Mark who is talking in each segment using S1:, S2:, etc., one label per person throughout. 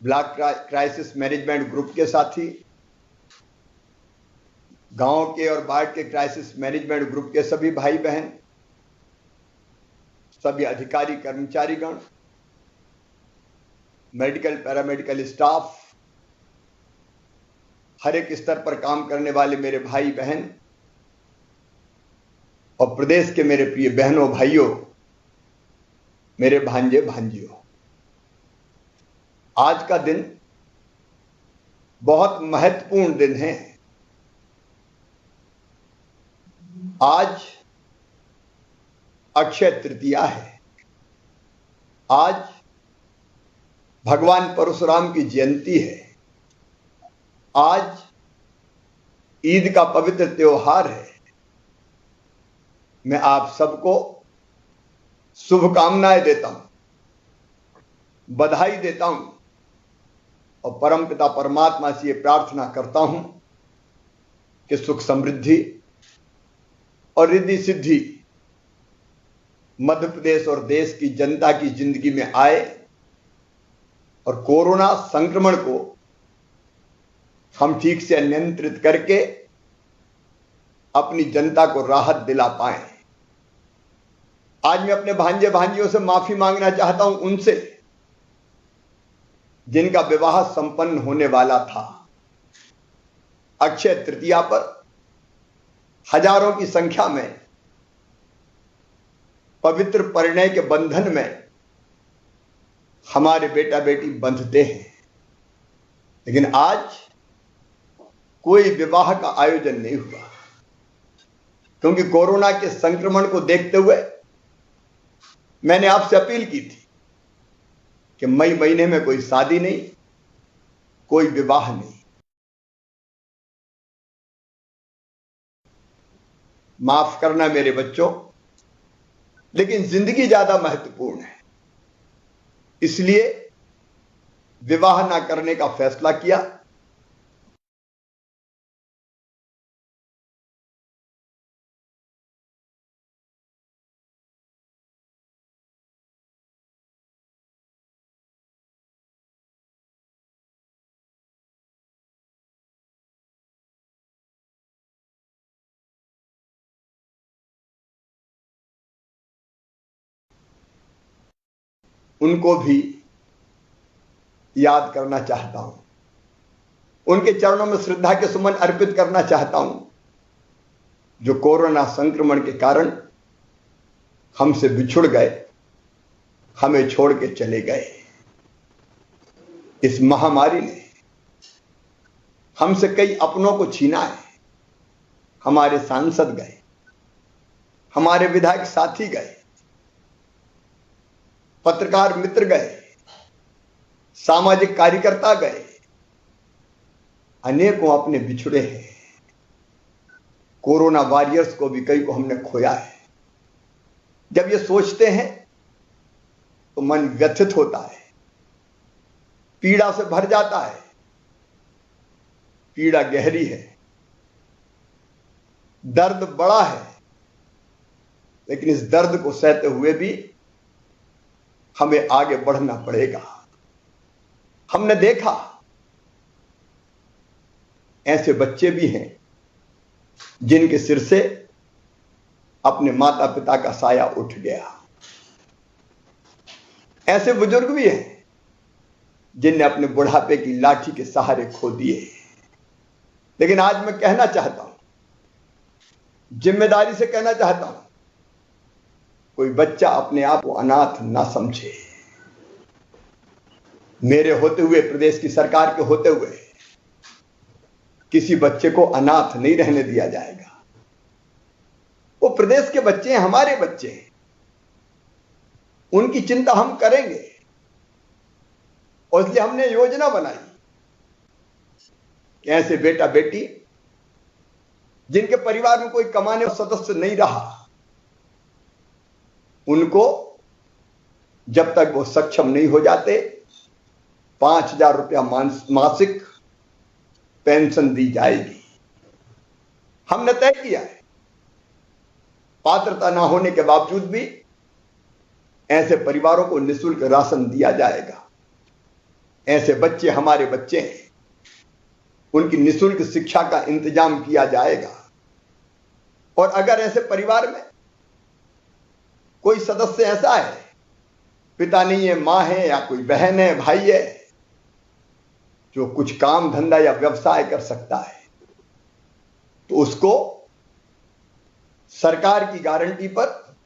S1: Block crisis management group के साथी, गांव के और बाढ़ के क्राइसिस मैनेजमेंट ग्रुप के सभी भाई बहन, सभी अधिकारी कर्मचारीगण, मेडिकल पैरामेडिकल स्टाफ, हर एक स्तर पर काम करने वाले मेरे भाई बहन और प्रदेश के मेरे प्रिय बहनों भाइयों, मेरे भांजे भांजियों, आज का दिन बहुत महत्वपूर्ण दिन है। आज अक्षय तृतीया है। आज भगवान परशुराम की जयंती है। आज ईद का पवित्र त्योहार है। मैं आप सबको शुभकामनाएं देता हूं, बधाई देता हूं और परमपिता परमात्मा से ये प्रार्थना करता हूं कि सुख समृद्धि और रिद्धि सिद्धि मध्य प्रदेश और देश की जनता की जिंदगी में आए और कोरोना संक्रमण को हम ठीक से नियंत्रित करके अपनी जनता को राहत दिला पाएं। आज मैं अपने भांजे भांजियों से माफी मांगना चाहता हूं, उनसे जिनका विवाह संपन्न होने वाला था। अक्षय तृतीया पर हजारों की संख्या में पवित्र परिणय के बंधन में हमारे बेटा बेटी बंधते हैं, लेकिन आज कोई विवाह का आयोजन नहीं हुआ, क्योंकि कोरोना के संक्रमण को देखते हुए मैंने आपसे अपील की थी कि मई महीने में कोई शादी नहीं, कोई विवाह नहीं। माफ करना मेरे बच्चों, लेकिन जिंदगी ज्यादा महत्वपूर्ण है, इसलिए विवाह ना करने का फैसला किया। उनको भी याद करना चाहता हूं, उनके चरणों में श्रद्धा के सुमन अर्पित करना चाहता हूं, जो कोरोना संक्रमण के कारण हमसे बिछुड़ गए, हमें छोड़ के चले गए। इस महामारी ने हमसे कई अपनों को छीना है। हमारे सांसद गए, हमारे विधायक साथी गए, पत्रकार मित्र गए, सामाजिक कार्यकर्ता गए, अनेकों अपने बिछुड़े हैं। कोरोना वॉरियर्स को भी कई को हमने खोया है। जब ये सोचते हैं तो मन व्यथित होता है, पीड़ा से भर जाता है। पीड़ा गहरी है, दर्द बड़ा है, लेकिन इस दर्द को सहते हुए भी हमें आगे बढ़ना पड़ेगा। हमने देखा ऐसे बच्चे भी हैं जिनके सिर से अपने माता पिता का साया उठ गया। ऐसे बुजुर्ग भी हैं जिनने अपने बुढ़ापे की लाठी के सहारे खो दिए। लेकिन आज मैं कहना चाहता हूं, जिम्मेदारी से कहना चाहता हूं, कोई बच्चा अपने आप को अनाथ ना समझे। मेरे होते हुए, प्रदेश की सरकार के होते हुए किसी बच्चे को अनाथ नहीं रहने दिया जाएगा। वो प्रदेश के बच्चे हैं, हमारे बच्चे हैं, उनकी चिंता हम करेंगे। और इसलिए हमने योजना बनाई कि ऐसे बेटा बेटी जिनके परिवार में कोई कमाने वाला सदस्य नहीं रहा, उनको जब तक वो सक्षम नहीं हो जाते 5,000 रुपया मासिक पेंशन दी जाएगी। हमने तय किया है, पात्रता ना होने के बावजूद भी ऐसे परिवारों को निःशुल्क राशन दिया जाएगा। ऐसे बच्चे हमारे बच्चे हैं, उनकी निःशुल्क शिक्षा का इंतजाम किया जाएगा। और अगर ऐसे परिवार में कोई सदस्य ऐसा है, पिता नहीं है, मां है या कोई बहन है, भाई है, जो कुछ काम धंधा या व्यवसाय कर सकता है, तो उसको सरकार की गारंटी पर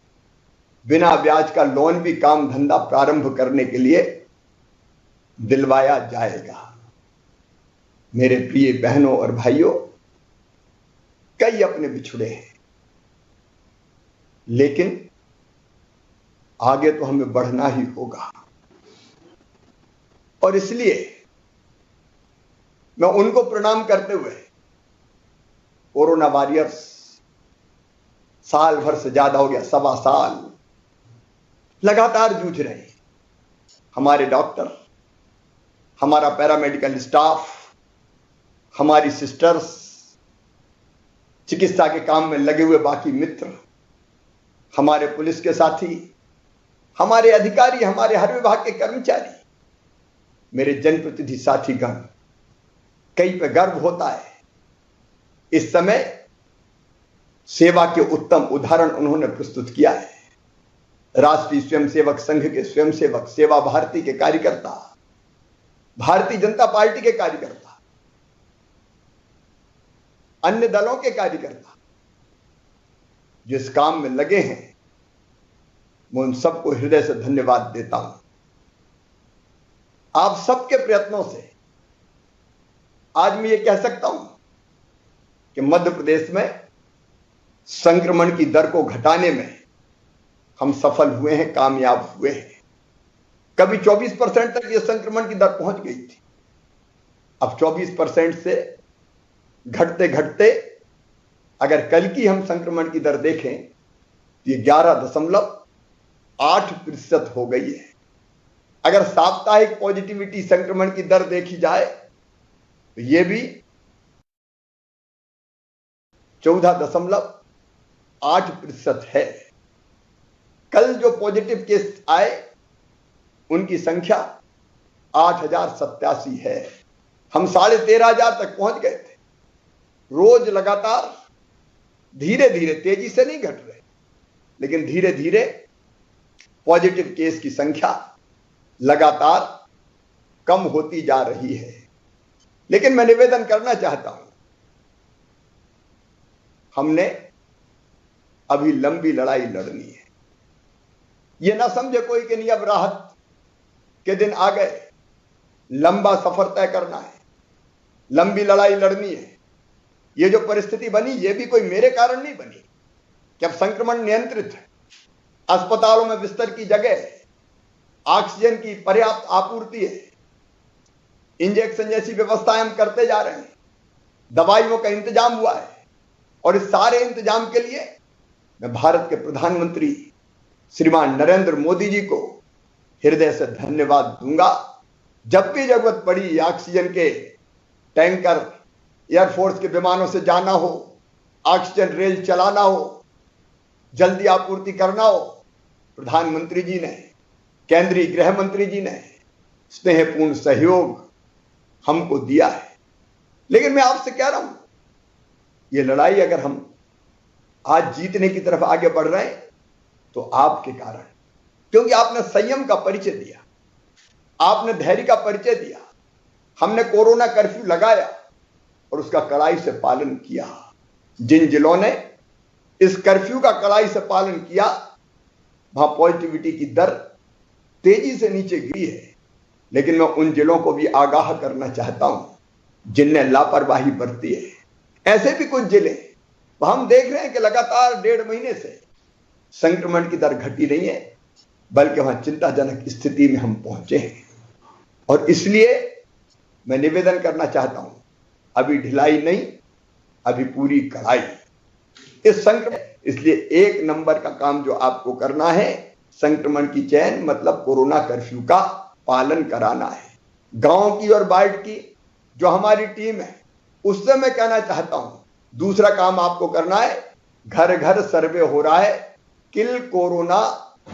S1: बिना ब्याज का लोन भी काम धंधा प्रारंभ करने के लिए दिलवाया जाएगा। मेरे प्रिय बहनों और भाइयों, कई अपने बिछुड़े हैं, लेकिन आगे तो हमें बढ़ना ही होगा। और इसलिए मैं उनको प्रणाम करते हुए, कोरोना वॉरियर्स, साल भर से ज्यादा हो गया, 1.25 साल लगातार जूझ रहे हैं। हमारे डॉक्टर, हमारा पैरामेडिकल स्टाफ, हमारी सिस्टर्स, चिकित्सा के काम में लगे हुए बाकी मित्र, हमारे पुलिस के साथी, हमारे अधिकारी, हमारे हर विभाग के कर्मचारी, मेरे जनप्रतिनिधि साथीगण, कई पे गर्व होता है। इस समय सेवा के उत्तम उदाहरण उन्होंने प्रस्तुत किया है। राष्ट्रीय स्वयंसेवक संघ के स्वयंसेवक, सेवा भारती के कार्यकर्ता, भारतीय जनता पार्टी के कार्यकर्ता, अन्य दलों के कार्यकर्ता जिस काम में लगे हैं, मैं उन सबको हृदय से धन्यवाद देता हूं। आप सबके प्रयत्नों से आज मैं ये कह सकता हूं कि मध्य प्रदेश में संक्रमण की दर को घटाने में हम सफल हुए हैं, कामयाब हुए हैं। कभी 24% तक ये संक्रमण की दर पहुंच गई थी, अब 24% से घटते घटते अगर कल की हम संक्रमण की दर देखें तो ये 11.8% हो गई है। अगर साप्ताहिक पॉजिटिविटी संक्रमण की दर देखी जाए तो ये भी 14.8% है। कल जो पॉजिटिव केस आए उनकी संख्या 8,087 है। हम 13,500 तक पहुंच गए थे। रोज लगातार धीरे धीरे, तेजी से नहीं घट रहे, लेकिन धीरे धीरे पॉजिटिव केस की संख्या लगातार कम होती जा रही है। लेकिन मैं निवेदन करना चाहता हूं, हमने अभी लंबी लड़ाई लड़नी है। यह ना समझे कोई कि नहीं अब राहत के दिन आ गए, लंबा सफर तय करना है, लंबी लड़ाई लड़नी है। यह जो परिस्थिति बनी, यह भी कोई मेरे कारण नहीं बनी कि अब संक्रमण नियंत्रित है, अस्पतालों में बिस्तर की जगह है, ऑक्सीजन की पर्याप्त आपूर्ति है, इंजेक्शन जैसी व्यवस्थाएं हम करते जा रहे हैं, दवाइयों का इंतजाम हुआ है। और इस सारे इंतजाम के लिए मैं भारत के प्रधानमंत्री श्रीमान नरेंद्र मोदी जी को हृदय से धन्यवाद दूंगा। जब भी जरूरत पड़ी, ऑक्सीजन के टैंकर एयरफोर्स के विमानों से जाना हो, ऑक्सीजन रेल चलाना हो, जल्दी आपूर्ति करना हो, प्रधानमंत्री जी ने, केंद्रीय गृह मंत्री जी ने स्नेहपूर्ण सहयोग हमको दिया है। लेकिन मैं आपसे कह रहा हूं, ये लड़ाई अगर हम आज जीतने की तरफ आगे बढ़ रहे हैं तो आपके कारण, क्योंकि आपने संयम का परिचय दिया, आपने धैर्य का परिचय दिया। हमने कोरोना कर्फ्यू लगाया और उसका कड़ाई से पालन किया। जिन जिलों ने इस कर्फ्यू का कड़ाई से पालन किया, वहां पॉजिटिविटी की दर तेजी से नीचे गिरी है। लेकिन मैं उन जिलों को भी आगाह करना चाहता हूं जिनने लापरवाही बरती है। ऐसे भी कुछ जिले वहां हम देख रहे हैं कि लगातार 1.5 महीने से संक्रमण की दर घटी नहीं है, बल्कि वहां चिंताजनक स्थिति में हम पहुंचे हैं। और इसलिए मैं निवेदन करना चाहता हूं, अभी ढिलाई नहीं, अभी पूरी कड़ाई इस संक्रमण। इसलिए 1 नंबर का काम जो आपको करना है, संक्रमण की चेन मतलब कोरोना कर्फ्यू का पालन कराना है। गांव की और बाढ़ की जो हमारी टीम है, उससे मैं कहना चाहता हूं, दूसरा काम आपको करना है, घर घर सर्वे हो रहा है, किल कोरोना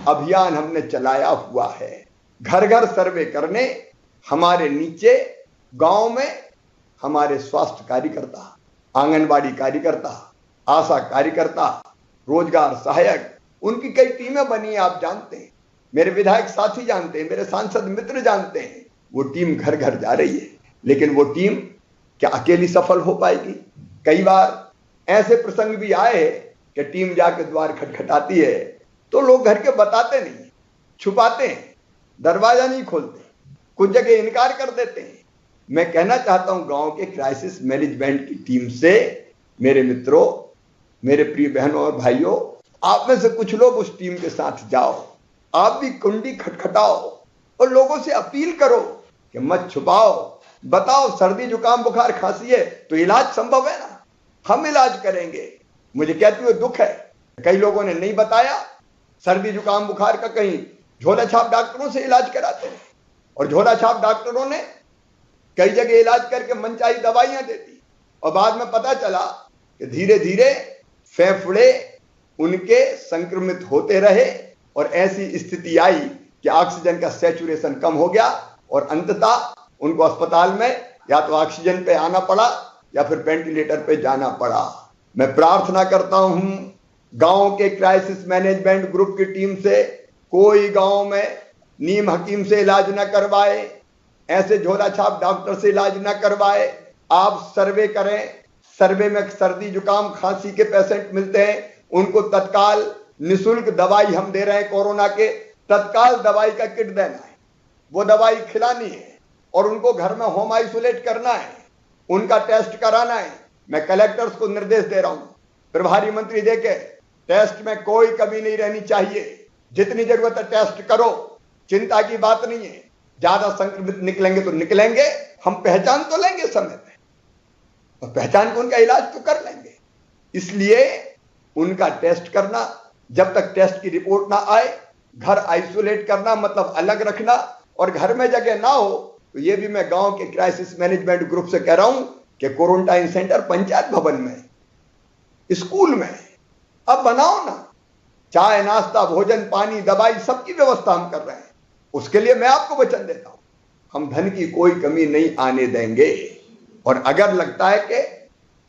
S1: अभियान हमने चलाया हुआ है। घर घर सर्वे करने, हमारे नीचे गांव में हमारे स्वास्थ्य कार्यकर्ता, आंगनबाड़ी कार्यकर्ता, आशा कार्यकर्ता, रोजगार सहायक, उनकी कई टीमें बनी हैं, आप जानते हैं, मेरे विधायक साथी जानते हैं, मेरे सांसद मित्र जानते हैं। वो टीम घर घर जा रही है, लेकिन वो टीम क्या अकेली सफल हो पाएगी? कई बार ऐसे प्रसंग भी आए कि टीम जाके द्वार खटखटाती है तो लोग घर के बताते नहीं, छुपाते हैं, दरवाजा नहीं खोलते, कुछ जगह इनकार कर देते हैं। मैं कहना चाहता हूं गांव के क्राइसिस मैनेजमेंट की टीम से, मेरे मित्रों, मेरे प्रिय बहनों और भाइयों, आप में से कुछ लोग उस टीम के साथ जाओ, आप भी कुंडी खटखटाओ और लोगों से अपील करो कि मत छुपाओ, बताओ सर्दी जुकाम बुखार खांसी है तो इलाज संभव है ना, हम इलाज करेंगे। मुझे कहते हुए दुख है, कई लोगों ने नहीं बताया, सर्दी जुकाम बुखार का कहीं झोला छाप डॉक्टरों से इलाज कराते हैं और झोला छाप डॉक्टरों ने कई जगह इलाज करके मनचाही दवाइयां दे दी और बाद में पता चला कि धीरे धीरे फेफड़े उनके संक्रमित होते रहे और ऐसी स्थिति आई कि ऑक्सीजन का सैचुरेशन कम हो गया और अंततः उनको अस्पताल में या तो ऑक्सीजन पे आना पड़ा या फिर वेंटिलेटर पे जाना पड़ा। मैं प्रार्थना करता हूं गांव के क्राइसिस मैनेजमेंट ग्रुप की टीम से, कोई गांव में नीम हकीम से इलाज न करवाए, ऐसे झोला छाप डॉक्टर से इलाज न करवाए। आप सर्वे करें, सर्वे में सर्दी जुकाम खांसी के पेशेंट मिलते हैं, उनको तत्काल निःशुल्क दवाई हम दे रहे हैं, कोरोना के तत्काल दवाई का किट देना है, वो दवाई खिलानी है और उनको घर में होम आइसोलेट करना है, उनका टेस्ट कराना है। मैं कलेक्टर्स को निर्देश दे रहा हूं, प्रभारी मंत्री देके टेस्ट में कोई कमी नहीं रहनी चाहिए, जितनी जरूरत है टेस्ट करो, चिंता की बात नहीं है। ज्यादा संक्रमित निकलेंगे तो निकलेंगे, हम पहचान तो लेंगे समय पे और पहचान को उनका इलाज तो कर लेंगे। इसलिए उनका टेस्ट करना, जब तक टेस्ट की रिपोर्ट ना आए घर आइसोलेट करना, मतलब अलग रखना, और घर में जगह ना हो तो ये भी मैं गांव के क्राइसिस मैनेजमेंट ग्रुप से कह रहा हूं कि क्वारंटाइन सेंटर पंचायत भवन में, स्कूल में अब बनाओ ना, चाय नाश्ता भोजन पानी दवाई सबकी व्यवस्था हम कर रहे हैं। उसके लिए मैं आपको वचन देता हूं, हम धन की कोई कमी नहीं आने देंगे। और अगर लगता है कि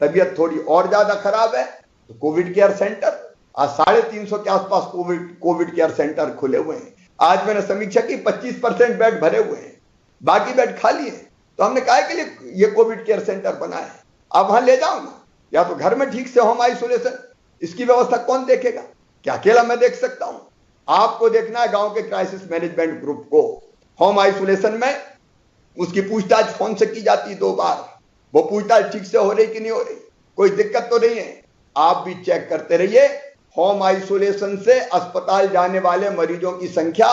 S1: तबीयत थोड़ी और ज्यादा खराब है तो कोविड केयर सेंटर, आज 350 के आसपास कोविड केयर सेंटर खुले हुए हैं। आज मैंने समीक्षा की 25% बेड भरे हुए हैं, बाकी बेड खाली है। तो हमने कहा के लिए ये कोविड केयर सेंटर बना है, आप वहां ले जाओ ना, या तो घर में ठीक से होम आइसोलेशन, इसकी व्यवस्था कौन देखेगा? क्या अकेला मैं देख सकता हूं? आपको देखना है गांव के क्राइसिस मैनेजमेंट ग्रुप को। होम आइसोलेशन में उसकी पूछताछ फोन से की जाती है 2 बार, वो पूछताछ ठीक से हो रही कि नहीं हो रही, कोई दिक्कत तो नहीं है। आप भी चेक करते रहिए। होम आइसोलेशन से अस्पताल जाने वाले मरीजों की संख्या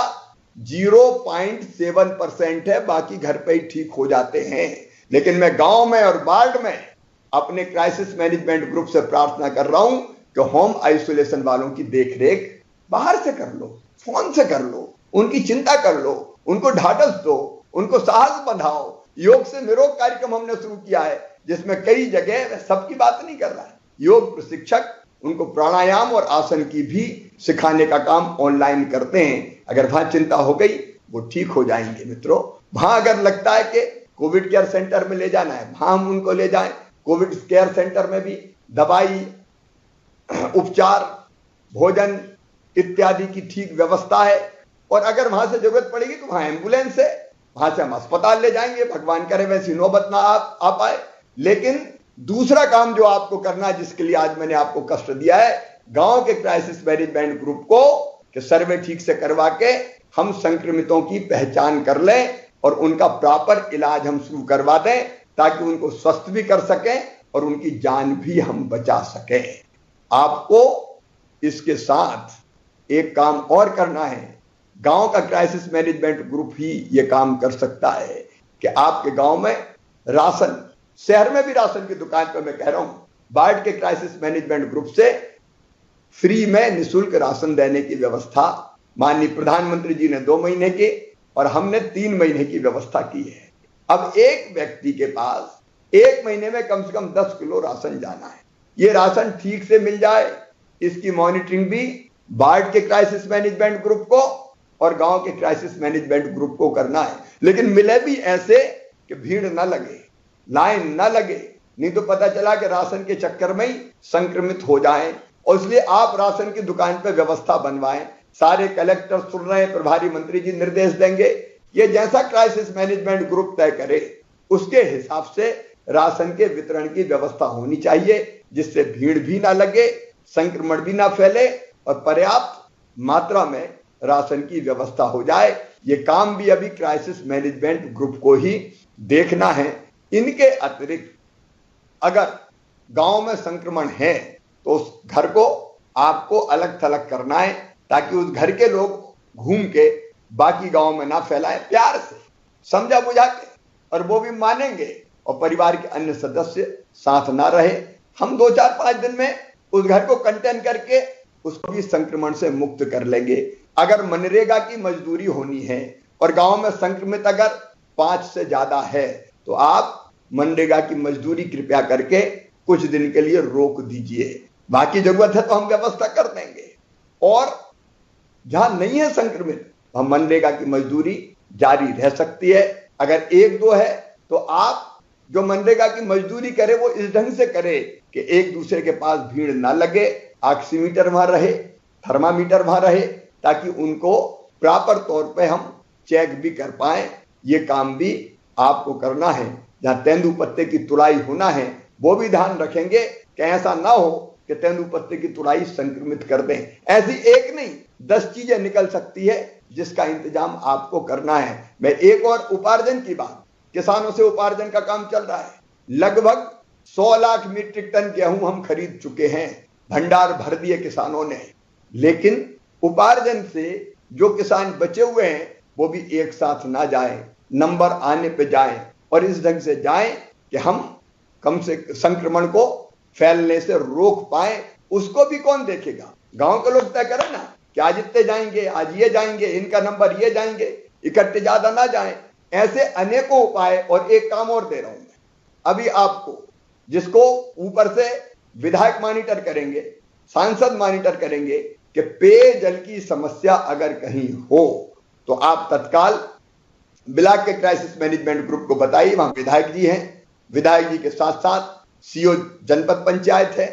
S1: 0.7% है, बाकी घर पे ही ठीक हो जाते हैं। लेकिन मैं गांव में और वार्ड में अपने क्राइसिस मैनेजमेंट ग्रुप से प्रार्थना कर रहा हूं कि होम आइसोलेशन वालों की देखरेख बाहर से कर लो, फोन से कर लो, उनकी चिंता कर लो, उनको ढाढ़स दो, उनको साहस बंधाओ। योग से निरोग कार्यक्रम हमने शुरू किया है, जिसमें कई जगह, सबकी बात नहीं कर रहा है, योग प्रशिक्षक उनको प्राणायाम और आसन की भी सिखाने का काम ऑनलाइन करते हैं। अगर वहां चिंता हो गई वो ठीक हो जाएंगे मित्रों। वहां अगर लगता है कि कोविड केयर सेंटर में ले जाना है, वहां हम उनको ले जाएं। कोविड केयर सेंटर में भी दवाई, उपचार, भोजन इत्यादि की ठीक व्यवस्था है। और अगर वहां से जरूरत पड़ेगी तो वहां एम्बुलेंस है, वहां से हम अस्पताल ले जाएंगे, भगवान करे वैसी नौबत ना आ पाए। लेकिन दूसरा काम जो आपको करना है, जिसके लिए आज मैंने आपको कष्ट दिया है, गांव के क्राइसिस मैनेजमेंट ग्रुप को कि सर्वे ठीक से करवा के हम संक्रमितों की पहचान कर लें और उनका प्रॉपर इलाज हम शुरू करवा दें, ताकि उनको स्वस्थ भी कर सकें और उनकी जान भी हम बचा सकें। आपको इसके साथ एक काम और करना है। गांव का क्राइसिस मैनेजमेंट ग्रुप ही यह काम कर सकता है कि आपके गांव में राशन, शहर में भी राशन की दुकान पर मैं कह रहा हूं, वार्ड के क्राइसिस मैनेजमेंट ग्रुप से फ्री में निःशुल्क राशन देने की व्यवस्था माननीय प्रधानमंत्री जी ने 2 महीने की और हमने 3 महीने की व्यवस्था की है। अब एक व्यक्ति के पास 1 महीने में कम से कम 10 किलो राशन जाना है। ये राशन ठीक से मिल जाए, इसकी मॉनिटरिंग भी वार्ड के क्राइसिस मैनेजमेंट ग्रुप को और गांव के क्राइसिस मैनेजमेंट ग्रुप को करना है, लेकिन मिले भी ऐसे कि भीड़ ना लगे, लाइन ना लगे, नहीं तो पता चला कि राशन के चक्कर में ही संक्रमित हो जाएं। और इसलिए आप राशन की दुकान पर व्यवस्था बनवाएं। सारे कलेक्टर सुन रहे हैं, प्रभारी मंत्री जी निर्देश देंगे, ये जैसा क्राइसिस मैनेजमेंट ग्रुप तय करे उसके हिसाब से राशन के वितरण की व्यवस्था होनी चाहिए, जिससे भीड़ भी ना लगे, संक्रमण भी ना फैले और पर्याप्त मात्रा में राशन की व्यवस्था हो जाए। ये काम भी अभी क्राइसिस मैनेजमेंट ग्रुप को ही देखना है। इनके अतिरिक्त अगर गांव में संक्रमण है तो उस घर को आपको अलग थलग करना है, ताकि उस घर के लोग घूम के बाकी गांव में ना फैलाएं, प्यार से समझा बुझा के, और वो भी मानेंगे और परिवार के अन्य सदस्य साथ ना रहे। हम 2-4-5 दिन में उस घर को कंटेन करके उसको भी संक्रमण से मुक्त कर लेंगे। अगर मनरेगा की मजदूरी होनी है और गांव में संक्रमित अगर 5 से ज्यादा है तो आप मनरेगा की मजदूरी कृपया करके कुछ दिन के लिए रोक दीजिए, बाकी जरूरत है तो हम व्यवस्था कर देंगे। और जहां नहीं है संक्रमित हम मनरेगा की मजदूरी जारी रह सकती है। अगर 1-2 है तो आप जो मनरेगा की मजदूरी करे वो इस ढंग से करे कि एक दूसरे के पास भीड़ ना लगे, ऑक्सीमीटर वहां रहे, थर्मामीटर वहां रहे, ताकि उनको प्रॉपर तौर पे हम चेक भी कर पाए। ये काम भी आपको करना है। जहां तेंदुपत्ते की तुड़ाई होना है वो भी ध्यान रखेंगे कि ऐसा ना हो कि तेंदुपत्ते की तुड़ाई संक्रमित कर दें। ऐसी एक नहीं 10 चीजें निकल सकती है जिसका इंतजाम आपको करना है। मैं एक और उपार्जन की बात, किसानों से उपार्जन का काम चल रहा है। लगभग 100 लाख मीट्रिक टन गेहूं हम खरीद चुके हैं, भंडार भर दिए किसानों ने, लेकिन उपार्जन से जो किसान बचे हुए हैं वो भी एक साथ ना जाए, नंबर आने पे जाएं और इस ढंग से जाएं कि हम कम से संक्रमण को फैलने से रोक पाए। उसको भी कौन देखेगा? गांव के लोग तय करें ना कि आज इतने जाएंगे, आज ये जाएंगे, इनका नंबर ये जाएंगे, इकट्ठे ज्यादा ना जाएं। ऐसे अनेकों उपाय। और एक काम और दे रहा हूं मैं अभी आपको, जिसको ऊपर से विधायक मॉनिटर करेंगे, सांसद मॉनिटर करेंगे कि पेयजल की समस्या अगर कहीं हो तो आप तत्काल ब्लॉक के क्राइसिस मैनेजमेंट ग्रुप को बताइए। वहां विधायक जी हैं, विधायक जी के साथ साथ सीओ जनपद पंचायत है,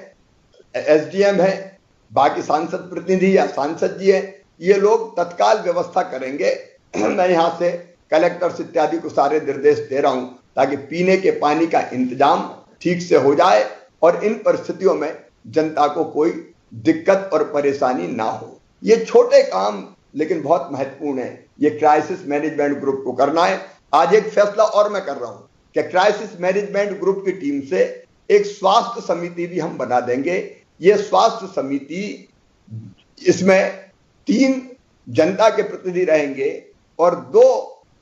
S1: एसडीएम है, बाकी सांसद प्रतिनिधि या सांसद जी हैं, ये लोग तत्काल व्यवस्था करेंगे। मैं यहां से कलेक्टर्स इत्यादि को सारे निर्देश दे रहा हूं ताकि पीने के पानी का इंतजाम ठीक से हो जाए और इन परिस्थितियों में जनता को कोई दिक्कत और परेशानी ना हो। ये छोटे काम लेकिन बहुत महत्वपूर्ण है। ये क्राइसिस मैनेजमेंट ग्रुप को करना है। आज एक फैसला और मैं कर रहा हूं कि क्राइसिस मैनेजमेंट ग्रुप की टीम से एक स्वास्थ्य समिति भी हम बना देंगे। ये स्वास्थ्य समिति, इसमें 3 जनता के प्रतिनिधि रहेंगे और 2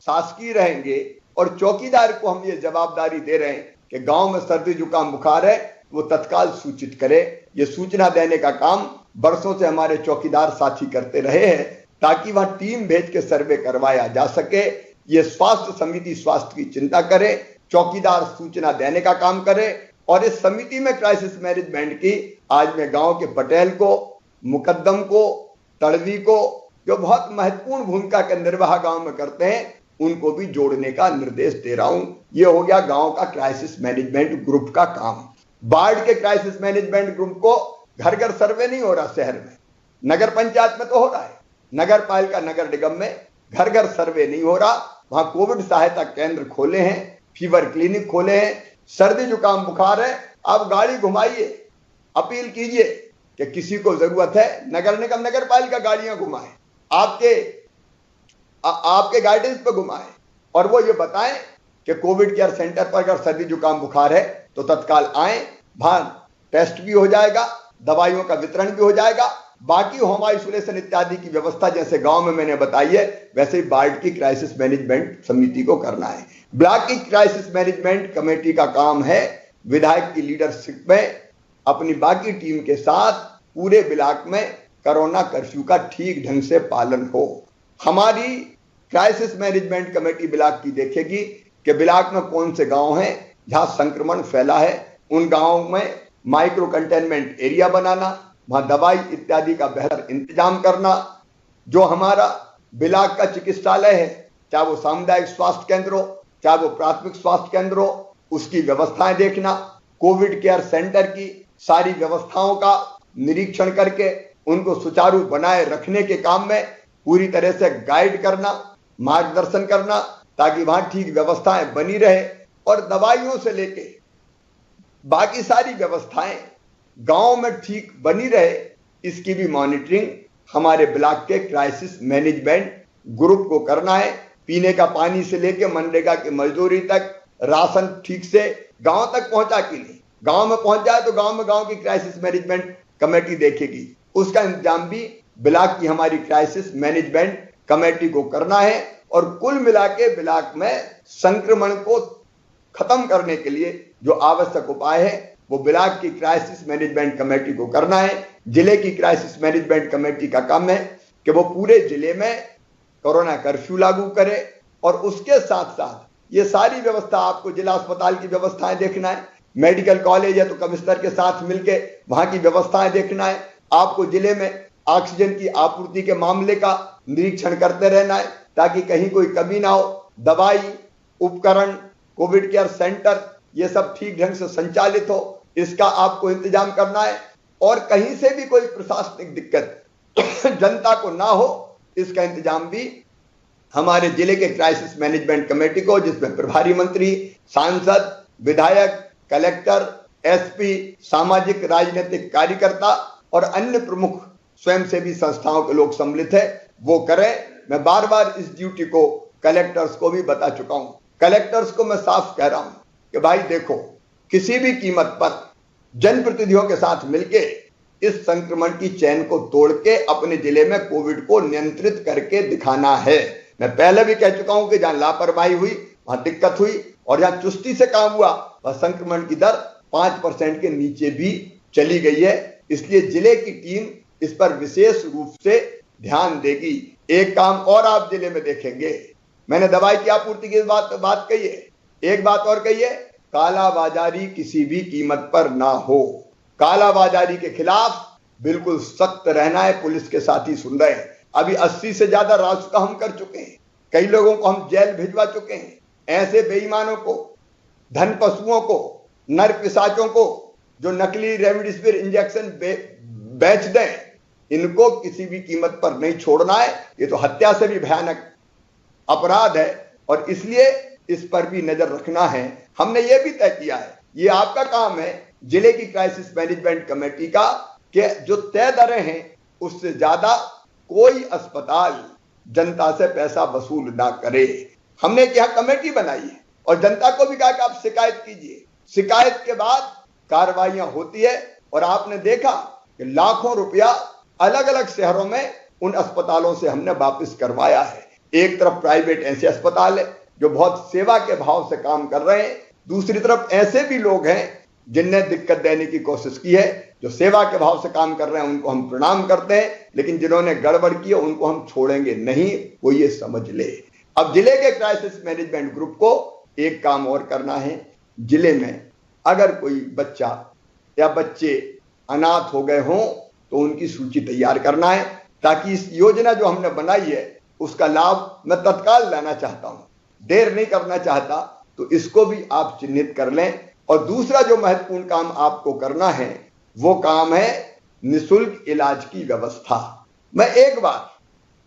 S1: शासकीय रहेंगे और चौकीदार को हम ये जवाबदारी दे रहे हैं कि गांव में सर्दी जुकाम बुखार है वो तत्काल सूचित करे। ये सूचना देने का काम बरसों से हमारे चौकीदार साथी करते रहे हैं ताकि वहां टीम भेज के सर्वे करवाया जा सके। ये स्वास्थ्य समिति स्वास्थ्य की चिंता करे, चौकीदार सूचना देने का काम करे। और इस समिति में क्राइसिस मैनेजमेंट की आज मैं गांव के पटेल को, मुकद्दम को, तड़वी को, जो बहुत महत्वपूर्ण भूमिका का निर्वाह गांव में करते हैं, उनको भी जोड़ने का निर्देश दे रहा हूं। यह हो गया गांव का क्राइसिस मैनेजमेंट ग्रुप का काम। बाढ़ के क्राइसिस मैनेजमेंट ग्रुप को घर घर सर्वे नहीं हो रहा शहर में, नगर पंचायत में तो हो रहा है, नगर पालिका नगर निगम में घर घर सर्वे नहीं हो रहा। वहां कोविड सहायता केंद्र खोले हैं, फीवर क्लिनिक खोले हैं। सर्दी जुकाम बुखार है, आप गाड़ी घुमाइए, अपील कीजिए कि किसी को जरूरत है, नगर निगम नगर पालिका गाड़ियां घुमाए, आपके गाइडेंस पे घुमाए और वो ये बताएं कि कोविड केयर सेंटर पर अगर सर्दी जुकाम बुखार है तो तत्काल आए, वहां टेस्ट भी हो जाएगा, दवाइयों का वितरण भी हो जाएगा। बाकी होम आइसोलेशन इत्यादि की व्यवस्था जैसे गांव में मैंने बताई है वैसे ही बाढ़ की क्राइसिस मैनेजमेंट समिति को करना है। ब्लॉक की क्राइसिस मैनेजमेंट कमेटी का काम है विधायक की लीडरशिप में अपनी बाकी टीम के साथ पूरे ब्लॉक में कोरोना कर्फ्यू का ठीक ढंग से पालन हो। हमारी क्राइसिस मैनेजमेंट कमेटी ब्लॉक की देखेगी कि ब्लॉक में कौन से गांव हैं जहां संक्रमण फैला है, उन गांवों में माइक्रो कंटेनमेंट एरिया बनाना, वहां दवाई इत्यादि का बेहतर इंतजाम करना। जो हमारा ब्लॉक का चिकित्सालय है, चाहे वो सामुदायिक स्वास्थ्य केंद्र हो, चाहे वो प्राथमिक स्वास्थ्य केंद्र हो, उसकी व्यवस्थाएं देखना, कोविड केयर सेंटर की सारी व्यवस्थाओं का निरीक्षण करके उनको सुचारू बनाए रखने के काम में पूरी तरह से गाइड करना, मार्गदर्शन करना, ताकि वहां ठीक व्यवस्थाएं बनी रहे और दवाइयों से लेके बाकी सारी व्यवस्थाएं गांव में ठीक बनी रहे, इसकी भी मॉनिटरिंग हमारे ब्लॉक के क्राइसिस मैनेजमेंट ग्रुप को करना है। पीने का पानी से लेके मनरेगा की मजदूरी तक, राशन ठीक से गांव तक पहुंचा कि नहीं, गांव में पहुंच जाए तो गांव में गांव की क्राइसिस मैनेजमेंट कमेटी देखेगी, उसका इंतजाम भी ब्लॉक की हमारी क्राइसिस मैनेजमेंट कमेटी को करना है। और कुल मिला के ब्लॉक में संक्रमण को खत्म करने के लिए जो आवश्यक उपाय है वो ब्लॉक की क्राइसिस मैनेजमेंट कमेटी को करना है। जिले की क्राइसिस मैनेजमेंट कमेटी का काम है कि वो पूरे जिले में कोरोना कर्फ्यू लागू करे और उसके साथ साथ ये सारी व्यवस्था, आपको जिला अस्पताल की व्यवस्थाएं देखना है, मेडिकल कॉलेज है तो कमिश्नर के साथ मिलके वहां की व्यवस्थाएं देखना है, आपको जिले में ऑक्सीजन की आपूर्ति के मामले का निरीक्षण करते रहना है ताकि कहीं कोई कमी ना हो, दवाई, उपकरण, कोविड केयर सेंटर ये सब ठीक ढंग से संचालित हो, इसका आपको इंतजाम करना है। और कहीं से भी कोई प्रशासनिक दिक्कत जनता को ना हो, इसका इंतजाम भी हमारे जिले के क्राइसिस मैनेजमेंट कमेटी को, जिसमें प्रभारी मंत्री, सांसद, विधायक, कलेक्टर, एसपी, सामाजिक राजनीतिक कार्यकर्ता और अन्य प्रमुख स्वयंसेवी संस्थाओं के लोग सम्मिलित है, वो करें। मैं बार बार इस ड्यूटी को कलेक्टर्स को भी बता चुका हूं। कलेक्टर्स को मैं साफ कह रहा हूं कि भाई देखो, किसी भी कीमत पर जनप्रतिनिधियों के साथ मिलके इस संक्रमण की चैन को तोड़ के अपने जिले में कोविड को नियंत्रित करके दिखाना है। मैं पहले भी कह चुका हूं कि जहां लापरवाही हुई वहां दिक्कत हुई और जहां चुस्ती से काम हुआ वह संक्रमण की दर 5% के नीचे भी चली गई है। इसलिए जिले की टीम इस पर विशेष रूप से ध्यान देगी। एक काम और आप जिले में देखेंगे, मैंने दवाई की आपूर्ति की बात कही है, एक बात और कही है, कालाबाजारी किसी भी कीमत पर ना हो। कालाबाजारी के खिलाफ बिल्कुल सख्त रहना है। पुलिस के साथी सुन रहे हैं, अभी 80 से ज्यादा रासुका हम कर चुके हैं, कई लोगों को हम जेल भिजवा चुके हैं। ऐसे बेईमानों को, धन पशुओं को, नर पिशाचों को जो नकली रेमडेसिविर इंजेक्शन बेच दें, इनको किसी भी कीमत पर नहीं छोड़ना है। ये तो हत्या से भी भयानक अपराध है और इसलिए इस पर भी नजर रखना है। हमने ये भी तय किया है, ये आपका काम है जिले की क्राइसिस मैनेजमेंट कमेटी का, कि जो तय दरें हैं उससे ज्यादा कोई अस्पताल जनता से पैसा वसूल ना करे। हमने यहाँ कमेटी बनाई है और जनता को भी कहा कि आप शिकायत कीजिए, शिकायत के बाद कार्रवाइयां होती है। और आपने देखा कि लाखों रुपया अलग अलग शहरों में उन अस्पतालों से हमने वापस करवाया है। एक तरफ प्राइवेट ऐसे अस्पताल है जो बहुत सेवा के भाव से काम कर रहे हैं, दूसरी तरफ ऐसे भी लोग हैं जिनने दिक्कत देने की कोशिश की है। जो सेवा के भाव से काम कर रहे हैं उनको हम प्रणाम करते हैं, लेकिन जिन्होंने गड़बड़ की है उनको हम छोड़ेंगे नहीं, वो ये समझ ले। अब जिले के क्राइसिस मैनेजमेंट ग्रुप को एक काम और करना है, जिले में अगर कोई बच्चा या बच्चे अनाथ हो गए हों तो उनकी सूची तैयार करना है, ताकि इस योजना जो हमने बनाई है उसका लाभ मैं तत्काल लेना चाहता हूं, देर नहीं करना चाहता, तो इसको भी आप चिन्हित कर लें। और दूसरा जो महत्वपूर्ण काम आपको करना है वो काम है निशुल्क इलाज की व्यवस्था। मैं एक बार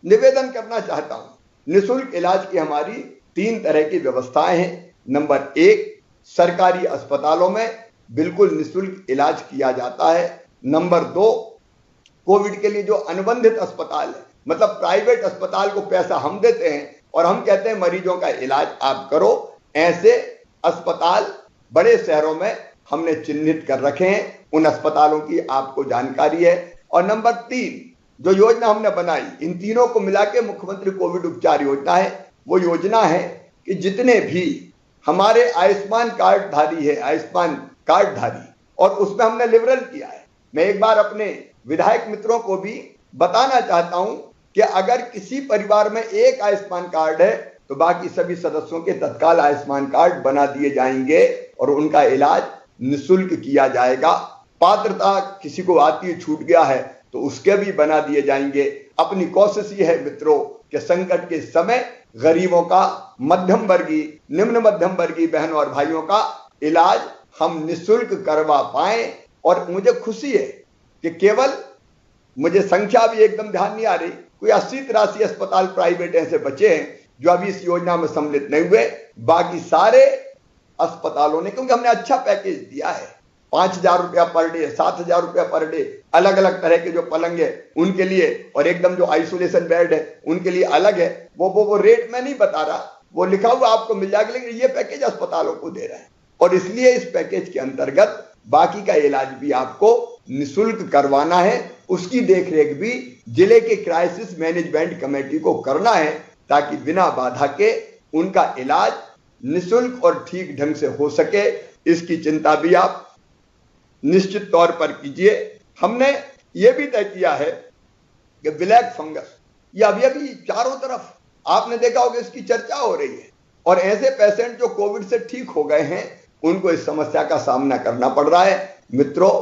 S1: निवेदन करना चाहता हूं, निशुल्क इलाज की हमारी 3 तरह की व्यवस्थाएं हैं। नंबर 1, सरकारी अस्पतालों में बिल्कुल निशुल्क इलाज किया जाता है। नंबर 2, कोविड के लिए जो अनुबंधित अस्पताल है, मतलब प्राइवेट अस्पताल को पैसा हम देते हैं और हम कहते हैं मरीजों का इलाज आप करो, ऐसे अस्पताल बड़े शहरों में हमने चिन्हित कर रखे हैं, उन अस्पतालों की आपको जानकारी है। और नंबर 3 जो योजना हमने बनाई, इन तीनों को मिला के मुख्यमंत्री कोविड उपचार योजना है। वो योजना है कि जितने भी हमारे आयुष्मान कार्डधारी है, आयुष्मान कार्डधारी, और उसमें हमने लिबरल किया है। मैं एक बार अपने विधायक मित्रों को भी बताना चाहता हूं कि अगर किसी परिवार में एक आयुष्मान कार्ड है तो बाकी सभी सदस्यों के तत्काल आयुष्मान कार्ड बना दिए जाएंगे और उनका इलाज निःशुल्क किया जाएगा। पात्रता किसी को आती छूट गया है तो उसके भी बना दिए जाएंगे। अपनी कोशिश ये है मित्रों कि संकट के समय गरीबों का, मध्यम वर्गीय, निम्न मध्यम वर्गीय बहनों और भाइयों का इलाज हम निःशुल्क करवा पाए। और मुझे खुशी है कि केवल, मुझे संख्या भी एकदम ध्यान नहीं आ रही, कोई 80-83 अस्पताल प्राइवेट ऐसे बचे हैं जो अभी इस योजना में सम्मिलित नहीं हुए। बाकी सारे अस्पतालों ने, क्योंकि हमने अच्छा पैकेज दिया है, 5,000 रुपया पर डे, 7,000 रुपया पर डे, अलग अलग तरह के जो पलंग है उनके लिए, और एकदम जो आइसोलेशन बेड है उनके लिए अलग है। वो रेट मैं नहीं बता रहा, वो लिखा हुआ आपको मिल जाएगा, लेकिन ये पैकेज अस्पतालों को दे रहा है। और इसलिए इस पैकेज के अंतर्गत बाकी का इलाज भी आपको निःशुल्क करवाना है। उसकी देखरेख भी जिले के क्राइसिस मैनेजमेंट कमेटी को करना है, ताकि बिना बाधा के उनका इलाज निःशुल्क और ठीक ढंग से हो सके। इसकी चिंता भी आप निश्चित तौर पर कीजिए। हमने ये भी तय किया है कि ब्लैक फंगस, ये अभी चारों तरफ आपने देखा होगा इसकी चर्चा हो रही है, और ऐसे पेशेंट जो कोविड से ठीक हो गए हैं उनको इस समस्या का सामना करना पड़ रहा है। मित्रों,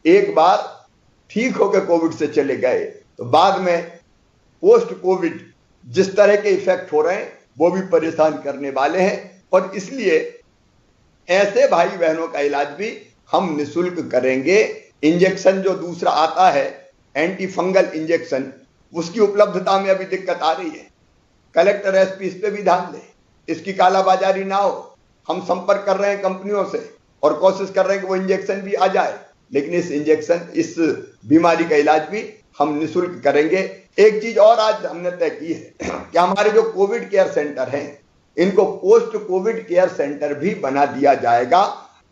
S1: एक बार ठीक होकर कोविड से चले गए तो बाद में पोस्ट कोविड जिस तरह के इफेक्ट हो रहे हैं वो भी परेशान करने वाले हैं। और इसलिए ऐसे भाई बहनों का इलाज भी हम निःशुल्क करेंगे। इंजेक्शन जो दूसरा आता है एंटी फंगल इंजेक्शन, उसकी उपलब्धता में अभी दिक्कत आ रही है। कलेक्टर एसपी इस पे भी ध्यान दे, इसकी कालाबाजारी ना हो। हम संपर्क कर रहे हैं कंपनियों से और कोशिश कर रहे हैं कि वो इंजेक्शन भी आ जाए, लेकिन इस बीमारी का इलाज भी हम निःशुल्क करेंगे। एक चीज और आज हमने तय की है कि हमारे जो कोविड केयर सेंटर हैं इनको पोस्ट कोविड केयर सेंटर भी बना दिया जाएगा।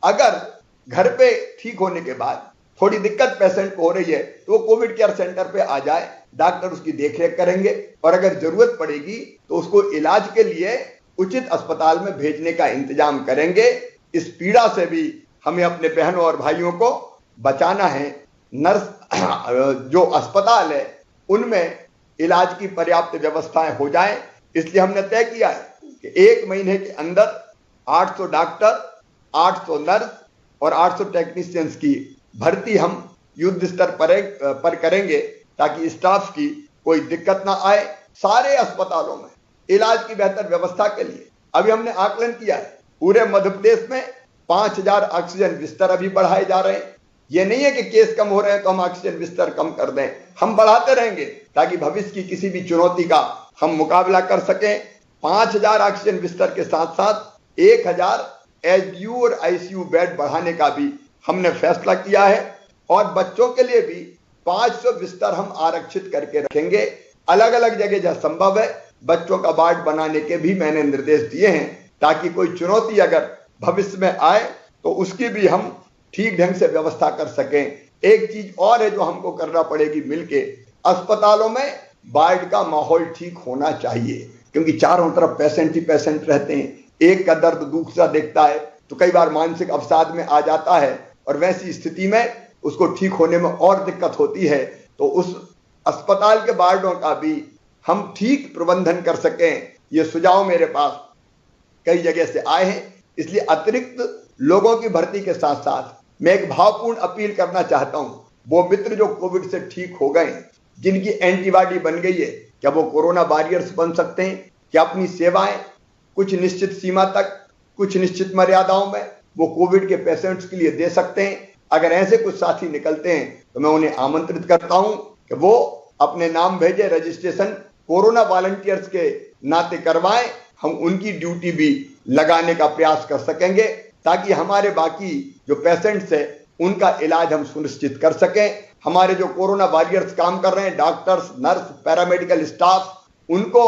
S1: अगर घर पे ठीक होने के बाद थोड़ी दिक्कत पेशेंट को हो रही है तो वो कोविड केयर सेंटर पे आ जाए, डॉक्टर उसकी देखरेख करेंगे, और अगर जरूरत पड़ेगी तो उसको इलाज के लिए उचित अस्पताल में भेजने का इंतजाम करेंगे। इस पीड़ा से भी हमें अपने बहनों और भाइयों को बचाना है। नर्स जो अस्पताल है उनमें इलाज की पर्याप्त व्यवस्थाएं हो जाएं, इसलिए हमने तय किया है कि 1 महीने के अंदर 800 डॉक्टर, 800 नर्स और 800 टेक्नीशियंस की भर्ती हम युद्ध स्तर पर करेंगे, ताकि स्टाफ की कोई दिक्कत ना आए। सारे अस्पतालों में इलाज की बेहतर व्यवस्था के लिए अभी हमने आकलन किया है, पूरे मध्य प्रदेश में 5,000 ऑक्सीजन बिस्तर अभी बढ़ाए जा रहे हैं। ये नहीं है कि केस कम हो रहे हैं तो हम ऑक्सीजन बिस्तर कम कर दें, हम बढ़ाते रहेंगे ताकि भविष्य की किसी भी चुनौती का हम मुकाबला कर सकें। 5,000 ऑक्सीजन बिस्तर के साथ साथ 1,000 एचडीयू और आईसीयू बेड बढ़ाने का भी हमने फैसला किया है, और बच्चों के लिए भी 500 बिस्तर हम आरक्षित करके रखेंगे। अलग अलग जगह जहां संभव है बच्चों का वार्ड बनाने के भी मैंने निर्देश दिए हैं, ताकि कोई चुनौती अगर भविष्य में आए तो उसकी भी हम ठीक ढंग से व्यवस्था कर सकें। एक चीज और है जो हमको करना पड़ेगी मिलके, अस्पतालों में वार्ड का माहौल ठीक होना चाहिए, क्योंकि चारों तरफ पेशेंट ही पेशेंट रहते हैं। एक का दर्द दूसरा देखता है तो कई बार मानसिक अवसाद में आ जाता है, और वैसी स्थिति में उसको ठीक होने में और दिक्कत होती है। तो उस अस्पताल के वार्डों का भी हम ठीक प्रबंधन कर सकें, ये सुझाव मेरे पास कई जगह से आए हैं। इसलिए अतिरिक्त लोगों की भर्ती के साथ साथ मैं एक भावपूर्ण अपील करना चाहता हूं, वो मित्र जो कोविड से ठीक हो गए, जिनकी एंटीबॉडी बन गई है, क्या वो कोरोना वॉरियर्स बन सकते हैं? क्या अपनी सेवाएं कुछ निश्चित सीमा तक, कुछ निश्चित मर्यादाओं में वो कोविड के पेशेंट्स के लिए दे सकते हैं? अगर ऐसे कुछ साथी निकलते हैं तो मैं उन्हें आमंत्रित करता हूं कि वो अपने नाम भेजे, रजिस्ट्रेशन कोरोना वॉलंटियर्स के नाते करवाएं। हम उनकी ड्यूटी भी लगाने का प्रयास कर सकेंगे, ताकि हमारे बाकी जो पेशेंट्स हैं उनका इलाज हम सुनिश्चित कर सकें। हमारे जो कोरोना वॉरियर्स काम कर रहे हैं, डॉक्टर्स, नर्स, पैरामेडिकल स्टाफ, उनको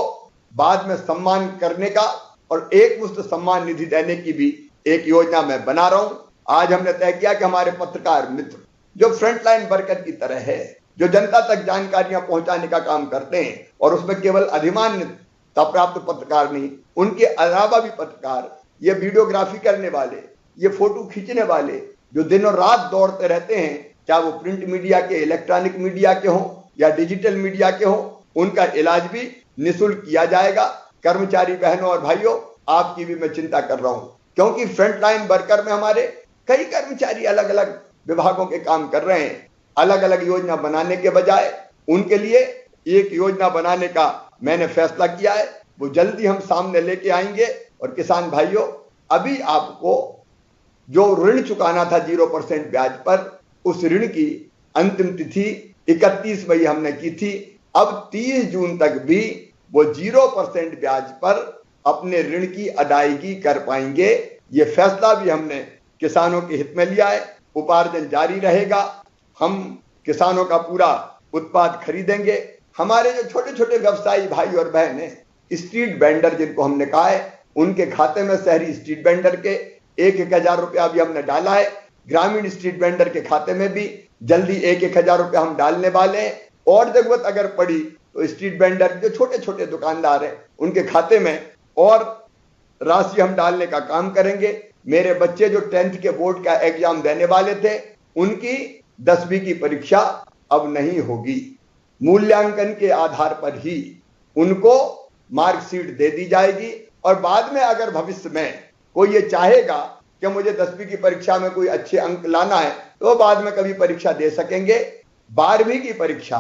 S1: बाद में सम्मान करने का और एक मुश्त सम्मान निधि देने की भी एक योजना मैं बना रहा हूं। आज हमने तय किया कि हमारे पत्रकार मित्र जो फ्रंटलाइन वर्कर की तरह है, जो जनता तक जानकारियां पहुंचाने का काम करते हैं, और उसमें केवल अधिमान्यता प्राप्त पत्रकार नहीं, उनके अलावा भी पत्रकार, ये वीडियोग्राफी करने वाले, ये फोटो खींचने वाले, जो दिनों रात दौड़ते रहते हैं, चाहे वो प्रिंट मीडिया के, इलेक्ट्रॉनिक मीडिया के हों या डिजिटल मीडिया के हों, उनका इलाज भी निःशुल्क किया जाएगा। कर्मचारी बहनों और भाइयों, आपकी भी मैं चिंता कर रहा हूं, क्योंकि फ्रंटलाइन वर्कर में हमारे कई कर्मचारी अलग अलग विभागों के काम कर रहे हैं। अलग अलग योजना बनाने के बजाय उनके लिए एक योजना बनाने का मैंने फैसला किया है वो जल्दी हम सामने लेके आएंगे। और किसान भाइयों, अभी आपको जो ऋण चुकाना था 0% ब्याज पर, उस ऋण की अंतिम तिथि 31 मई हमने की थी। अब 30 जून तक भी वो 0% ब्याज पर अपने ऋण की अदायगी कर पाएंगे। ये फैसला भी हमने किसानों के हित में लिया है। उपार्जन जारी रहेगा, हम किसानों का पूरा उत्पाद खरीदेंगे। हमारे जो छोटे छोटे व्यवसायी भाई और बहन हैं, स्ट्रीट वेंडर जिनको हमने कहा है, उनके खाते में शहरी स्ट्रीट वेंडर के 1,000 रुपया भी हमने डाला है। ग्रामीण स्ट्रीट वेंडर के खाते में भी जल्दी 1,000 रुपया हम डालने वाले हैं। और जरूरत अगर पड़ी तो स्ट्रीट वेंडर जो छोटे छोटे दुकानदार हैं, उनके खाते में और राशि हम डालने का काम करेंगे। मेरे बच्चे जो 10th के बोर्ड का एग्जाम देने वाले थे, उनकी 10वीं की परीक्षा अब नहीं होगी। मूल्यांकन के आधार पर ही उनको मार्कशीट दे दी जाएगी। और बाद में अगर भविष्य में कोई ये चाहेगा कि मुझे 10वीं की परीक्षा में कोई अच्छे अंक लाना है, तो बाद में कभी परीक्षा दे सकेंगे। 12वीं की परीक्षा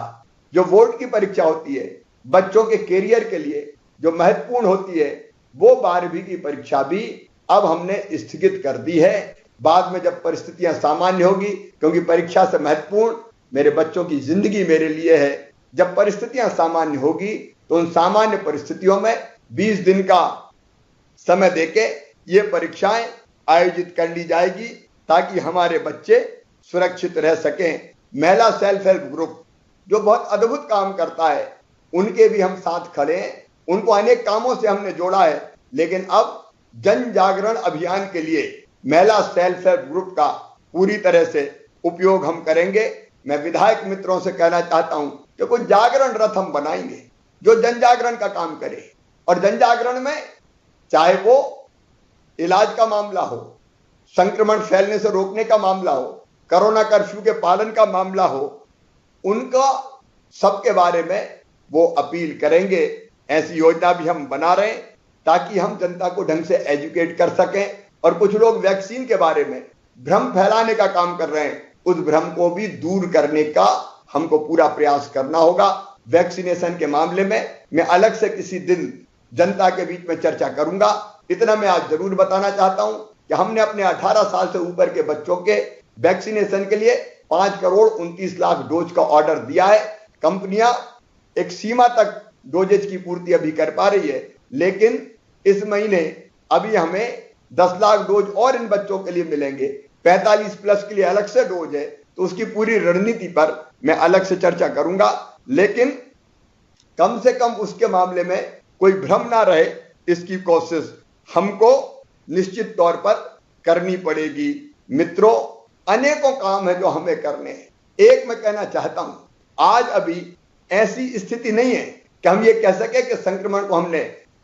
S1: जो बोर्ड की परीक्षा होती है, बच्चों के कैरियर के लिए जो महत्वपूर्ण होती है, वो 12वीं की परीक्षा भी अब हमने स्थगित कर दी है। बाद में जब परिस्थितियां सामान्य होगी, क्योंकि परीक्षा से महत्वपूर्ण मेरे बच्चों की जिंदगी मेरे लिए है, जब परिस्थितियां सामान्य होगी तो उन सामान्य परिस्थितियों में 20 दिन का समय देके ये परीक्षाएं आयोजित कर ली जाएगी, ताकि हमारे बच्चे सुरक्षित रह सकें। महिला सेल्फ हेल्प ग्रुप जो बहुत अद्भुत काम करता है, उनके भी हम साथ खड़े हैं। उनको अनेक कामों से हमने जोड़ा है, लेकिन अब जन जागरण अभियान के लिए महिला सेल्फ हेल्प ग्रुप का पूरी तरह से उपयोग हम करेंगे। मैं विधायक मित्रों से कहना चाहता हूं कि कोई जागरण रथ हम बनाएंगे जो जन जागरण का काम करे। और जन जागरण में चाहे वो इलाज का मामला हो, संक्रमण फैलने से रोकने का मामला हो, कोरोना कर्फ्यू के पालन का मामला हो, उनका सबके बारे में वो अपील करेंगे। ऐसी योजना भी हम बना रहे हैं ताकि हम जनता को ढंग से एजुकेट कर सकें। और कुछ लोग वैक्सीन के बारे में भ्रम फैलाने का काम कर रहे हैं, उस भ्रम को भी दूर करने का हमको पूरा प्रयास करना होगा। वैक्सीनेशन के मामले में मैं अलग से किसी दिन जनता के बीच में चर्चा करूंगा। इतना मैं आज जरूर बताना चाहता हूं कि हमने अपने 18 साल से ऊपर के बच्चों के वैक्सीनेशन के लिए 5,29,00,000 डोज का ऑर्डर दिया है। कंपनियां एक सीमा तक डोजेज की पूर्ति अभी कर पा रही है, लेकिन इस महीने अभी हमें 10 लाख डोज और इन बच्चों के लिए मिलेंगे। 45 प्लस के लिए अलग से डोज है, तो उसकी पूरी रणनीति पर मैं अलग से चर्चा करूंगा। लेकिन कम से कम उसके मामले में कोई भ्रम ना रहे, इसकी कोशिश हमको निश्चित तौर पर करनी पड़ेगी। मित्रों, अनेकों काम है जो हमें करने हैं। एक मैं कहना चाहता हूं, आज अभी ऐसी स्थिति नहीं है कि हम ये कह सके कि संक्रमण को हमने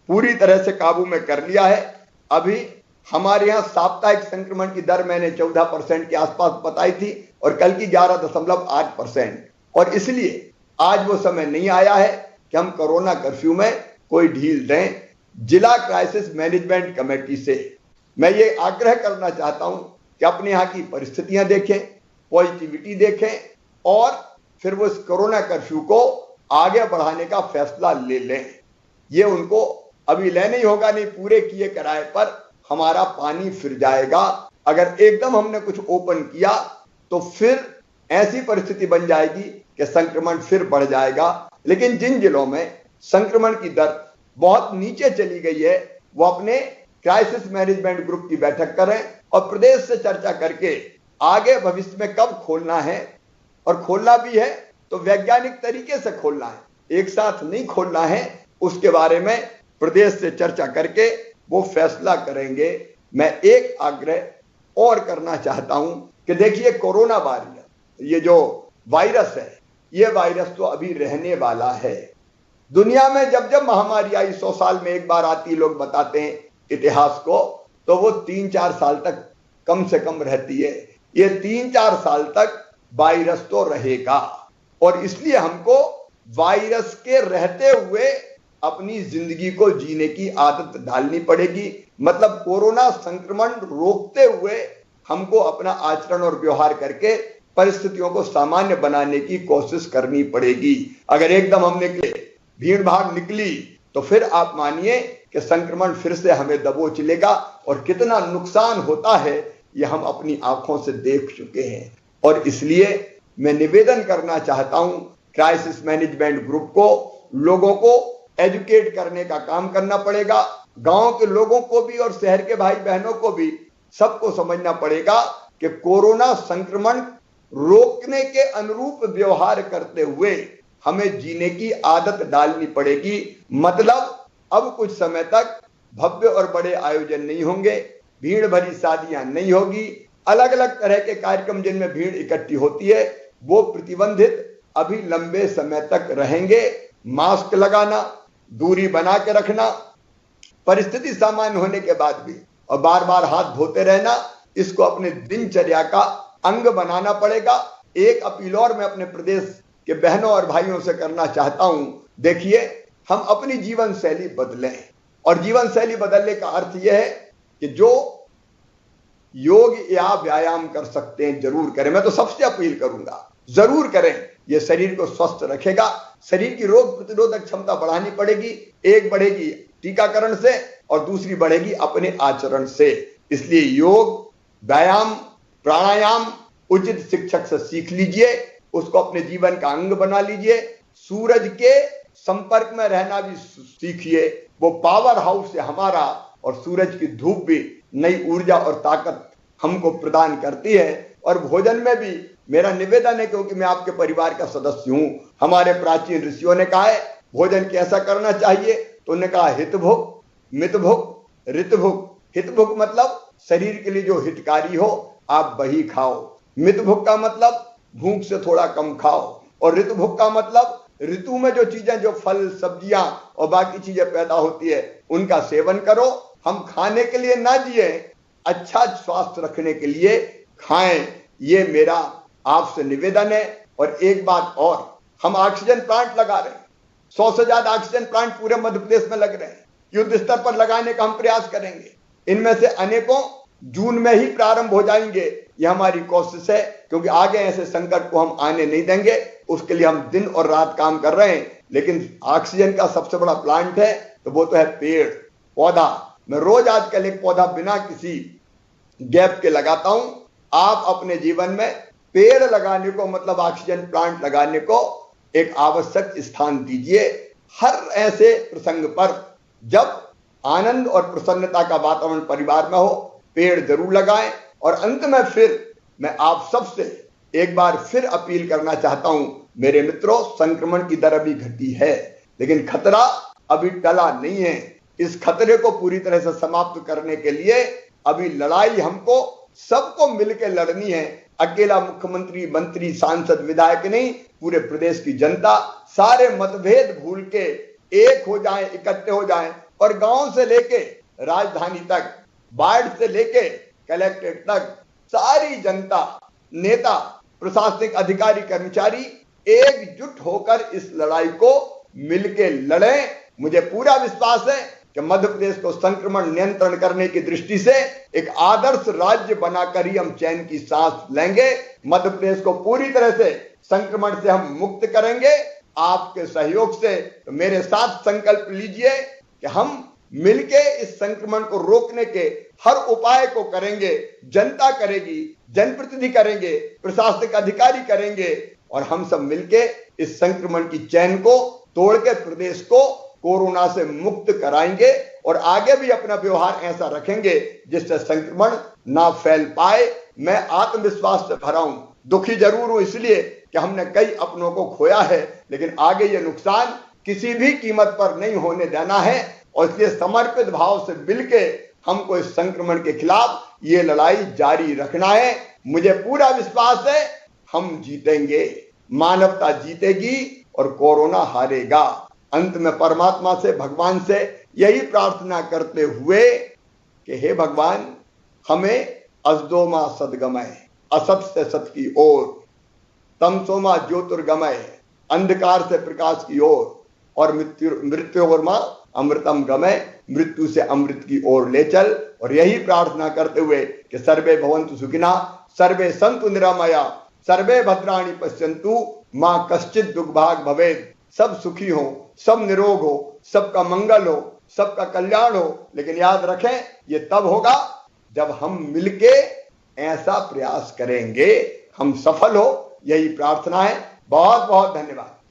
S1: पूरी तरह से काबू में कर लिया है। अभी हमारे यहाँ साप्ताहिक संक्रमण की दर मैंने 14% के आसपास बताई थी और कल की 11.8%। और इसलिए आज वो समय नहीं आया है कि हम कोरोना कर्फ्यू में कोई ढील दें। जिला क्राइसिस मैनेजमेंट कमेटी से मैं ये आग्रह करना चाहता हूं कि अपने यहाँ की परिस्थितियां देखें, पॉजिटिविटी देखें और फिर वो इस कोरोना कर्फ्यू को आगे बढ़ाने का फैसला ले लें। ये उनको अभी लेना ही होगा, नहीं पूरे किए किराए पर हमारा पानी फिर जाएगा। अगर एकदम हमने कुछ ओपन किया तो फिर ऐसी परिस्थिति बन जाएगी कि संक्रमण फिर बढ़ जाएगा। लेकिन जिन जिलों में संक्रमण की दर बहुत नीचे चली गई है, वो अपने क्राइसिस मैनेजमेंट ग्रुप की बैठक करें और प्रदेश से चर्चा करके आगे भविष्य में कब खोलना है, और खोलना भी है तो वैज्ञानिक तरीके से खोलना है, एक साथ नहीं खोलना है। उसके बारे में प्रदेश से चर्चा करके वो फैसला करेंगे। मैं एक आग्रह और करना चाहता हूं कि देखिए, कोरोना वायरस, ये जो वायरस है, ये वायरस तो अभी रहने वाला है। दुनिया में जब जब महामारी आई, 100 साल में एक बार आती, लोग बताते हैं इतिहास को, तो वो 3-4 साल तक कम से कम रहती है। ये 3-4 साल तक वायरस तो रहेगा, और इसलिए हमको वायरस के रहते हुए अपनी जिंदगी को जीने की आदत डालनी पड़ेगी। मतलब कोरोना संक्रमण रोकते हुए हमको अपना आचरण और व्यवहार करके परिस्थितियों को सामान्य बनाने की कोशिश करनी पड़ेगी। अगर एकदम हम निकले भीड़ भाड़ निकली तो फिर आप मानिए कि संक्रमण फिर से हमें दबोच लेगा और कितना नुकसान होता है ये हम अपनी आंखों से देख चुके हैं। और इसलिए मैं निवेदन करना चाहता हूं क्राइसिस मैनेजमेंट ग्रुप को, लोगों को एजुकेट करने का काम करना पड़ेगा, गांव के लोगों को भी और शहर के भाई बहनों को भी, सबको समझना पड़ेगा कि कोरोना संक्रमण रोकने के अनुरूप व्यवहार करते हुए हमें जीने की आदत डालनी पड़ेगी। मतलब अब कुछ समय तक भव्य और बड़े आयोजन नहीं होंगे, भीड़ भरी शादियां नहीं होगी, अलग अलग तरह के कार्यक्रम जिनमें भीड़ इकट्ठी होती है वो प्रतिबंधित अभी लंबे समय तक रहेंगे। मास्क लगाना, दूरी बना के रखना, परिस्थिति सामान्य होने के बाद भी और बार बार हाथ धोते रहना, इसको अपने दिनचर्या का अंग बनाना पड़ेगा। एक अपील और मैं अपने प्रदेश के बहनों और भाइयों से करना चाहता हूं, देखिए हम अपनी जीवन शैली बदलें, और जीवन शैली बदलने का अर्थ यह है कि जो योग या व्यायाम कर सकते हैं जरूर करें। मैं तो सबसे अपील करूंगा जरूर करें, यह शरीर को स्वस्थ रखेगा। शरीर की रोग प्रतिरोधक क्षमता बढ़ानी पड़ेगी, एक बढ़ेगी टीकाकरण से और दूसरी बढ़ेगी अपने आचरण से। इसलिए योग, व्यायाम, प्राणायाम उचित शिक्षक से सीख लीजिए, उसको अपने जीवन का अंग बना लीजिए। सूरज के संपर्क में रहना भी सीखिए, वो पावर हाउस है हमारा, और सूरज की धूप भी नई ऊर्जा और ताकत हमको प्रदान करती है। और भोजन में भी मेरा निवेदन है, क्योंकि मैं आपके परिवार का सदस्य हूं, हमारे प्राचीन ऋषियों ने कहा है भोजन कैसा करना चाहिए, तो उन्होंने कहा हितभुक, मितभुक, ऋतभुक। हितभुक मतलब शरीर के लिए जो हितकारी हो आप वही खाओ, मितभुक का मतलब भूख से थोड़ा कम खाओ, और ऋतुभुक का मतलब ऋतु में जो चीजें, जो फल सब्जियां और बाकी चीजें पैदा होती है उनका सेवन करो। हम खाने के लिए ना जिए, अच्छा स्वास्थ्य रखने के लिए खाएं, ये मेरा आपसे निवेदन है। और एक बात और, हम ऑक्सीजन प्लांट लगा रहे हैं, 100 से ज्यादा ऑक्सीजन प्लांट पूरे मध्य प्रदेश में लग रहे हैं, युद्ध स्तर पर लगाने का हम प्रयास करेंगे। इनमें से अनेकों जून में ही प्रारंभ हो जाएंगे, यह हमारी कोशिश है, क्योंकि आगे ऐसे संकट को हम आने नहीं देंगे। उसके लिए हम दिन और रात काम कर रहे हैं। लेकिन ऑक्सीजन का सबसे बड़ा प्लांट है तो वो तो है पेड़ पौधा। मैं रोज आजकल एक पौधा बिना किसी गैप के लगाता हूं। आप अपने जीवन में पेड़ लगाने को, मतलब ऑक्सीजन प्लांट लगाने को एक आवश्यक स्थान दीजिए। हर ऐसे प्रसंग पर जब आनंद और प्रसन्नता का वातावरण परिवार में हो, पेड़ जरूर लगाएं। और अंत में फिर मैं आप सबसे एक बार फिर अपील करना चाहता हूं, मेरे मित्रों, संक्रमण की दर अभी घटी है, लेकिन खतरा अभी टला नहीं है। इस खतरे को पूरी तरह से समाप्त करने के लिए अभी लड़ाई हमको सबको मिलकर लड़नी है। अकेला मुख्यमंत्री, मंत्री, सांसद, विधायक नहीं, पूरे प्रदेश की जनता सारे मतभेद भूल के एक हो जाएं, इकट्ठे हो जाएं, और गांव से लेके राजधानी तक, वार्ड से लेके कलेक्ट्रेट तक सारी जनता, नेता, प्रशासनिक अधिकारी, कर्मचारी एकजुट होकर इस लड़ाई को मिलके लड़ें। मुझे पूरा विश्वास है कि मध्य प्रदेश को संक्रमण नियंत्रण करने की दृष्टि से एक आदर्श राज्य बनाकर ही हम चैन की सांस लेंगे। मध्य प्रदेश को पूरी तरह से संक्रमण से हम मुक्त करेंगे आपके सहयोग से। तो मेरे साथ संकल्प लीजिए कि हम मिलके इस संक्रमण को रोकने के हर उपाय को करेंगे। जनता करेगी, जनप्रतिनिधि करेंगे, प्रशासनिक अधिकारी करेंगे, और हम सब मिलके इस संक्रमण की चैन को तोड़ के प्रदेश को कोरोना से मुक्त कराएंगे। और आगे भी अपना व्यवहार ऐसा रखेंगे जिससे संक्रमण ना फैल पाए। मैं आत्मविश्वास से भरा हूं, दुखी जरूर हूं इसलिए कि हमने कई अपनों को खोया है, लेकिन आगे ये नुकसान किसी भी कीमत पर नहीं होने देना है। और इसलिए समर्पित भाव से मिलके हमको इस संक्रमण के खिलाफ ये लड़ाई जारी रखना है। मुझे पूरा विश्वास है हम जीतेंगे, मानवता जीतेगी और कोरोना हारेगा। अंत में परमात्मा से, भगवान से यही प्रार्थना करते हुए कि हे भगवान, हमें असदोमा सद्गमय, असत से सत की ओर, तमसोमा ज्योतिर्गमय, अंधकार से प्रकाश की ओर, और मृत्योर्मा अमृतम गमय, मृत्यु से अमृत की ओर ले चल। और यही प्रार्थना करते हुए कि सर्वे भवन्तु सुखिनः, सर्वे सन्तु निरामया, सर्वे भद्राणि पश्यन्तु, मां कश्चित् दुर्भाग् भवेत्, सब सुखी हो, सब निरोग हो, सबका मंगल हो, सबका कल्याण हो। लेकिन याद रखें, ये तब होगा जब हम मिलके ऐसा प्रयास करेंगे, हम सफल हो, यही प्रार्थना है। बहुत बहुत धन्यवाद।